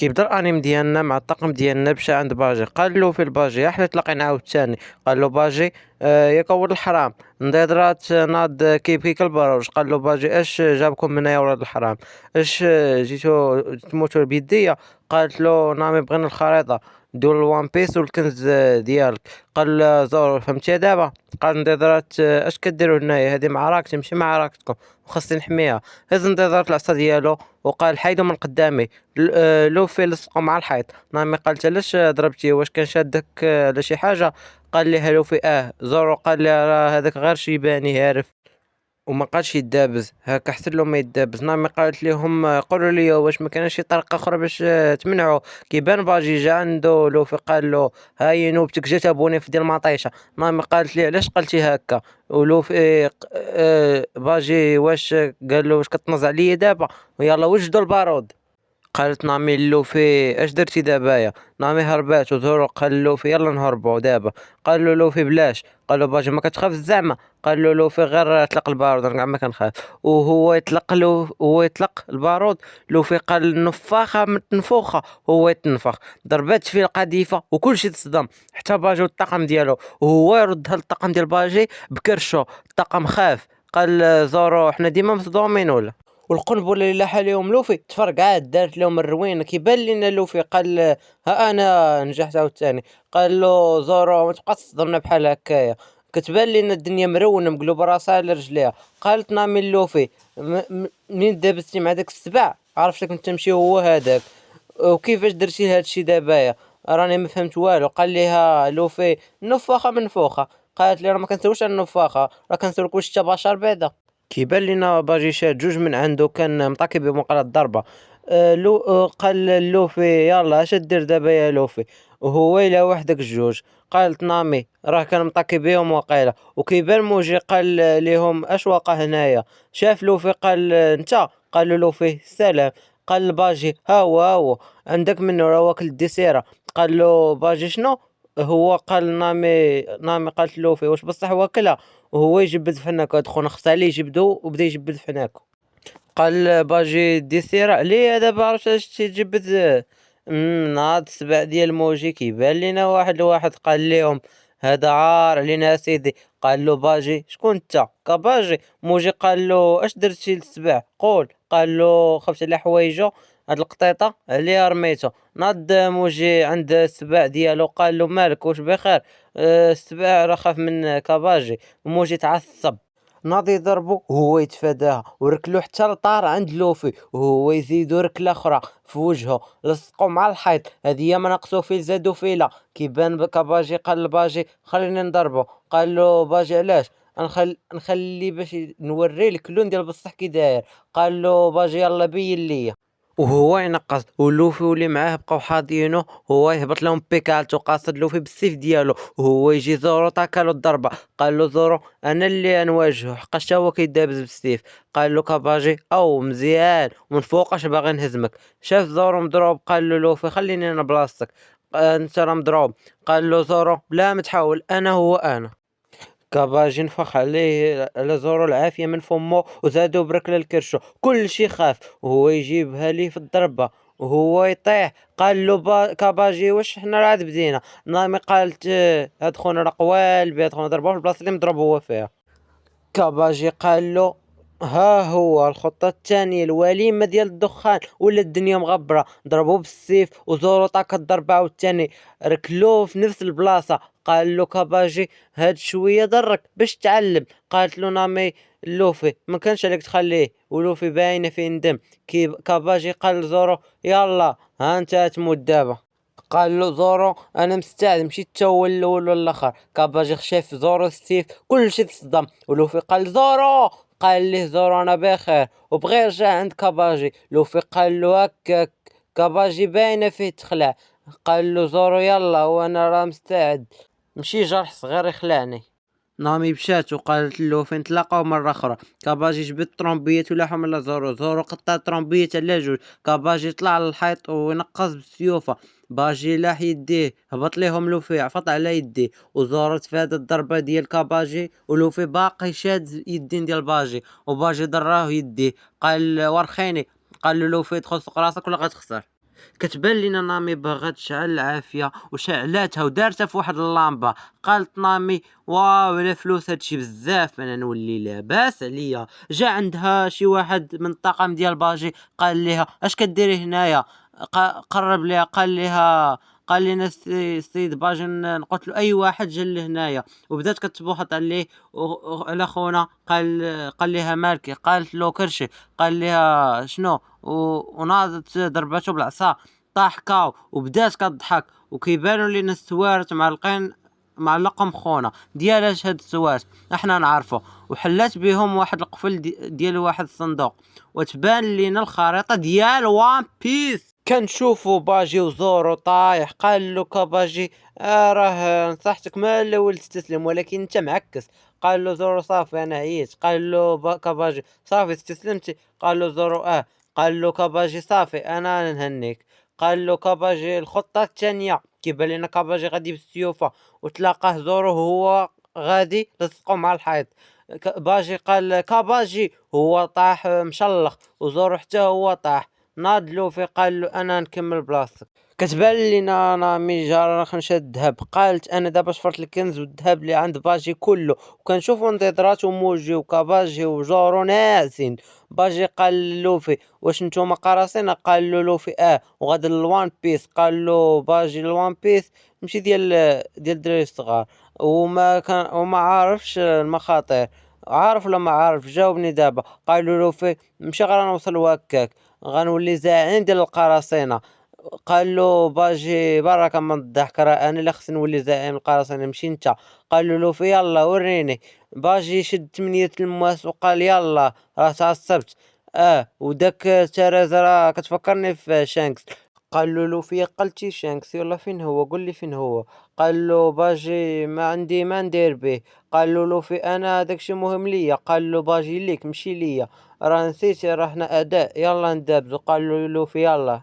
كيبدا الانيم ديالنا مع الطاقم ديالنا مشى عند باجي قال له في الباجي يا حنا تلاقينا عاوتاني. قال له باجي ياك ولد الحرام نضيضرات ناض كيبكي البروج. قال له باجي اش جابكم هنا يا ولد الحرام؟ اش جيتو تموتوا بيديا؟ قالت له نامي بغينا الخريطة دول الوان بيس والكنز ديالك. قال زور فهمتي دابا؟ قال نضيضرات اش كديروا هنايا؟ هذه معركتي ماشي معركتكم وخاصني نحميها. هز نضيضرات العصا ديالو وقال حيدوا من قدامي. لوفي لصقو مع الحيط. نامي قالت علاش ضربتيه؟ واش كان شادك على شي حاجة؟ قال ليها لوفي زورو قال لي راه هذاك غير شيباني هارف وما بقاش يدابز هاكا حتى لو ما يدابز. نامي قالت لهم قولوا لي واش ما كانش شي طريقه اخرى باش تمنعوا. كيبان باجي جا عنده لوفي قال له هاي نوبتك جات ابوني في ديال المطيشه. نامي قالت لي علاش قلتي هكا؟ ولوفي باجي واش قال له واش كتنظ عليا دابا؟ ويلا وجدوا البارود. قالت نعمي لوفي اش درتي دابايا؟ نعمي هربات وزورو قال لوفي يلا نهربو دابا. قال له لوفي بلاش. قال له باجي ما كتخاف زعما؟ قال له لوفي غير اطلق البارود انا كاع ما كنخاف. وهو يطلق له هو يطلق البارود. لوفي قال النفاخه متنفوخه هو يتنفخ. ضربات فيه القذيفه وكلشي تصدم حتى باجي والطاقم ديالو وهو يردها للطاقم ديال باجي بكرشو. الطاقم خاف. قال زورو حنا ديما مصدومين ولا؟ والقنبله اللي لاح عليهم لوفي تفرقعات دارت لهم الروينه. كيبان لينا لوفي قال ها انا نجحت عاوتاني. قال له زورو ما تبقى تصدمنا بحال هكايا كتبان لينا الدنيا مرونه مقلوبه راسها على رجليها. قالت نامي لوفي منين دابزتي مع داك السبع عرفتك انت تمشي هو هذاك وكيفاش درتي هادشي دابايا؟ راني ما فهمت والو. قال ليها لوفي النفاخه منفوخه. قالت لي راه ما كنسولش على النفاخه راه كنسولك واش انت بشر بعدا. كيبان لينا باجي شاد جوج من عنده كان مطاكي بهم وقع الضربة. لو قال لوفي يلا اش دير دابا يا لوفي؟ وهو إلا وحدك الجوج. قالت نامي راه كان مطاكي بهم وقيلة. وكيبان موجي قال ليهم اش واقع هنايا؟ شاف لوفي قال انت؟ قال له لوفي السلام. قال باجي ها هو عندك منه راه واكل الديسيرة. قال له باجي شنو؟ هو قال نامي قالت لوفي واش بصح واكلها؟ وهو يجبد في حناكو هاد خونا خص عليه يجبدو وبدا يجبد في حناكو. قال باجي ديسيرا عليه دابا عرفت اش تيجبد. ناض السبع ديال موجي كيبان لينا واحد لواحد قال ليهم هذا عار علينا سيدي. قال له باجي شكون انت كباجي؟ موجي قال له اش درتي للسبع قول؟ قال له خفت على حوايجو هاد القطيطه عليها رميتو. ناض موجي عند السبع ديالو قال له مالك واش بخير؟ السبع راه خاف من كباجي. موجي تعصب ناض يضربو وهو يتفاداها وركلو حتى لطار عند لوفي وهو يزيدو ركله اخرى في وجهه لصقو مع الحيط. هذه هي ما ناقصو فيل زادو فيلا. كيبان كباجي قال لباجي خليني نضربو. قال له باجي علاش؟ نخلي باش نوري لك اللون ديال بصح كي داير. قال له باجي يلا بين ليا. وهو ينقص ولوفي واللي معاه بقاو حاضينه. هو يهبط لهم بيكالتو قاصد لوفي بالسيف ديالو وهو يجي زورو طاكالو الضربه. قال له زورو انا اللي نواجهه حقاش تا هو كيدابز بالسيف. قال له كاباجي او مزيان ومن فوقاش باغي نهزمك. شاف زورو مضروب قال له لوفي خليني انا بلاصتك. انت راه مضروب. قال له زورو بلا ما تحاول انا هو انا. كاباجي نفخ عليه على زورو العافية من فمه وزادو بركلة لكرشو. كل شي خاف وهو يجيبها ليه في الضربة وهو يطيح. قال له كاباجي واش حنا راه عاد بدينا؟ نامي قالت هاد خونا راه قوال بيه هاد خونا ضربوه في البلاصة اللي مضروب هو فيها. كاباجي قال له ها هو الخطة الثانية الوليمة ديال الدخان ولا الدنيا مغبرة. ضربوه بالسيف وزورو طاق الضربة عاوتاني ركلوه في نفس البلاصة. قال له كاباجي هاد شوية ضرك باش تعلم. قالت له نامي لوفي ما كانش عليك تخليه ولوفي باينة فيه ندم. كاباجي قال لزورو يلا ها انت تموت دابا. قال له زورو انا مستعد مشيت تا هو الاول ولا الاخر. كاباجي شاف زورو السيف كلشي تصدم ولوفي قال زورو. قال ليه زورو انا بخير وبغى يرجع عند كاباجي. لوفي قال له هكاك كاباجي باينه فيه تخلع. قال له زورو يلا وانا راه مستعد مشي جرح صغير يخلعني. نامي مشات وقالت له فين تلاقاو مرة أخرى. كاباجي جبد طرومبية ولاحهم على زورو. زورو قطع طرومبية على جوج. كاباجي طلع للحيط وينقص بالسيوفة. باجي لاح يديه هبط ليهم لوفي عفط على يديه وزورو تفادى الضربة ديال كاباجي ولوفي باقي شاد يدين ديال باجي وباجي ضراه يديه. قال ورخيني. قال له لوفي دخل سوق راسك ولا غتخسر. كتبان لينا نامي باغا تشعل العافية وشعلاتها ودارتها في واحد اللامبة. قالت نامي واو على فلوس هادشي بزاف انا نولي لاباس عليا. جا عندها شي واحد من الطاقم ديال باجي قال ليها اش كديري هنايا. قرب ليها قال لنا السيد باجي نقتلوا اي واحد جا لهنايا. وبدات كتبوحط عليه على خونا. قال لها مالكي. قالت له كرشي. قال لها شنو وناضت ضربته بالعصا. طاح كاو وبدات كتضحك وكيبانوا لينا السوارت معلقهم خونا ديالاش هاد السوارت احنا نعرفو. وحلات بهم واحد القفل ديال واحد الصندوق وتبان لينا الخريطة ديال وان بيس. كنشوفو باجي وزورو طايح. قال له كاباجي راه نصحتك ما الاول تستسلم ولكن انت معكس. قال له زورو صافي انا عييت. قال له كاباجي صافي استسلمتي. قال له زورو قال له كاباجي صافي انا نهنيك. قال له كاباجي الخطة الثانية. كيبان لنا كاباجي غادي بالسيوفة وتلاقاه زورو هو غادي لصقو مع الحيط. باجي قال كاباجي هو طاح مشلخ وزورو حتى هو طاح. ناض لوفي قال له انا نكمل بلاصتك. كتبان لينا نامي جا خنشات الذهب. قالت انا دابا شفرت الكنز والذهب اللي عند باجي كله. وكنشوفو نضيضرات وموجي وكاباجي وجورو ناعسين. باجي قال لوفي واش نتوما قراصنة. قال له لوفي وغادا للوان بيس. قال له باجي الوان بيس ماشي ديال الدراري الصغار وما عارفش المخاطر. عارف ولا ما عارف جاوبني دابا. قالوا لوفي ماشي غنوصل وهكاك غنولي زعيم ديال القراصنة. قال له باجي بركة من الضحك راه انا اللي خصني نولي زعيم القراصنة ماشي انت. قال له لوفي يلا وريني. باجي شد 8 الماس وقال يلا راه تعصبت. وداك تيريزا راه كتفكرني في شانكس. قال له لوفي قلتي شانكس يلا فين هو قول لي فين هو. قال له باجي ما عندي ما ندير به. قال له لوفي انا داكشي مهم ليا. قال له باجي ليك ماشي ليا راه نسيتي راه حنا اعداء يلا ندابزو. قال له لوفي يلا.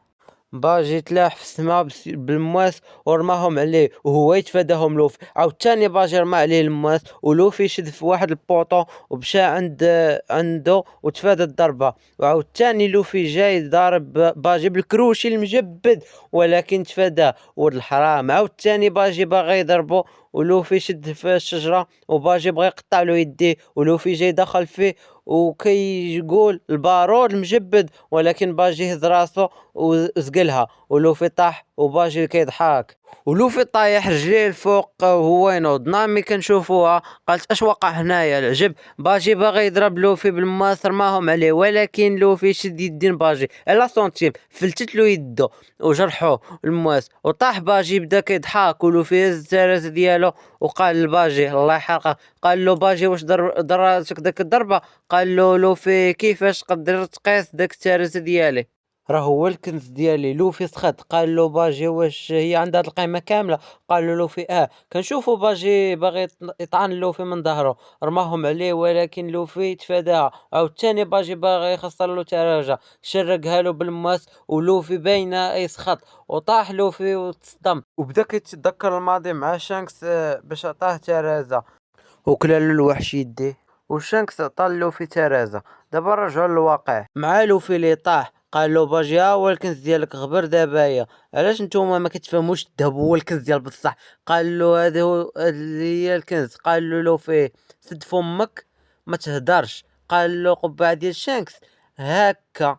باجي تلاح في السما بالمواس ورماهم عليه وهو يتفاداهم لوفي. عاوتاني باجي رمى عليه المواس ولوفي شد في واحد البوطو ومشى عنده وتفادى الضربة. وعاوتاني لوفي جاي ضارب باجي بالكروشي المجبد ولكن تفاداه ولد الحرام. عاوتاني باجي باغي يضربو ولوفي شد في الشجرة وباجي بغى يقطع له يديه ولوفي جاي دخل فيه وكيقول البارود المجبد ولكن باجي هز راسو وزقلها ولوفي طاح وباجي كيضحك. ولوفي طايح رجليه الفوق وهو ينوض. نامي كنشوفوها قالت اش وقع هنايا العجب. باجي باغي يضرب لوفي بالماس رماهم عليه ولكن لوفي شد يدين باجي على سنتيم فلتت له يدو وجرحوه الماس وطاح. باجي بدا كيضحك ولوفي هز الترس ديالو وقال لباجي الله يحرقه. قال له باجي واش ضراتك داك الضربه. قال له لوفي كيفاش تقدر تقيس داك الترس ديالي راه هو الكنز ديالي. لوفي سخط. قال له باجي واش هي عندها القيمة كاملة. قال له لوفي كنشوفو باجي باغي يطعن لوفي من ظهره رماهم عليه ولكن لوفي تفاداها. عاوتاني باجي باغي يخسر له تراجع شرقها له بالماس ولوفي باينه يسخط وطاح لوفي وتصدم وبدا كيتذكر الماضي مع شانكس باش عطاه ترازا وكلا له الوحش يديه. وشانكس عطا لوفي ترازا. دابا رجعوا للواقع مع لوفي اللي طاح. قال له باجي ها هو الكنز ديالك غبر دابايا. علاش نتوما ما كتفهموش الذهب هو الكنز ديال بصح. قال له هذا هي الكنز. قال له لوفي سد فمك ما تهدرش. قال له قبعه ديال شانكس هكا.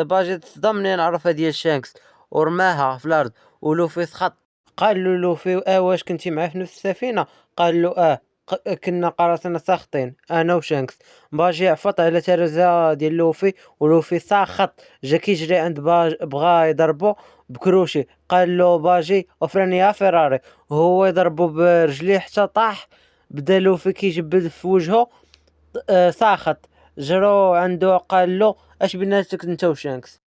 باجي تصدم منين عرفها ديال شانكس ورماها في الارض ولوفي سخط. قال له لوفي واش كنتي معاه في نفس السفينة. قال له كنا قراصنة ساخطين انا وشانكس. باجي عفط على ترزة ديال لوفي ولوفي ساخط جا كيجري عند بغا يضربو بكروشي. قال له باجي وفرني يا فيراري وهو يضربو برجليه حتى طاح. بدا لوفي كيجبد في وجهه ساخط. جرو عنده قال له اش بيناتك انت وشانكس.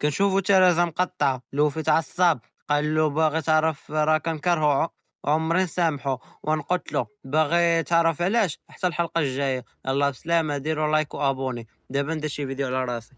كنشوفو ترازا مقطعة. لوفي تعصب. قال له باغي تعرف راه كنكرهو عمري نسامحو ونقتلو. باغي تعرف علاش حتى الحلقة الجاية. يلا بسلامة ديروا لايك وابوني. دابا ندير شي فيديو على راسي.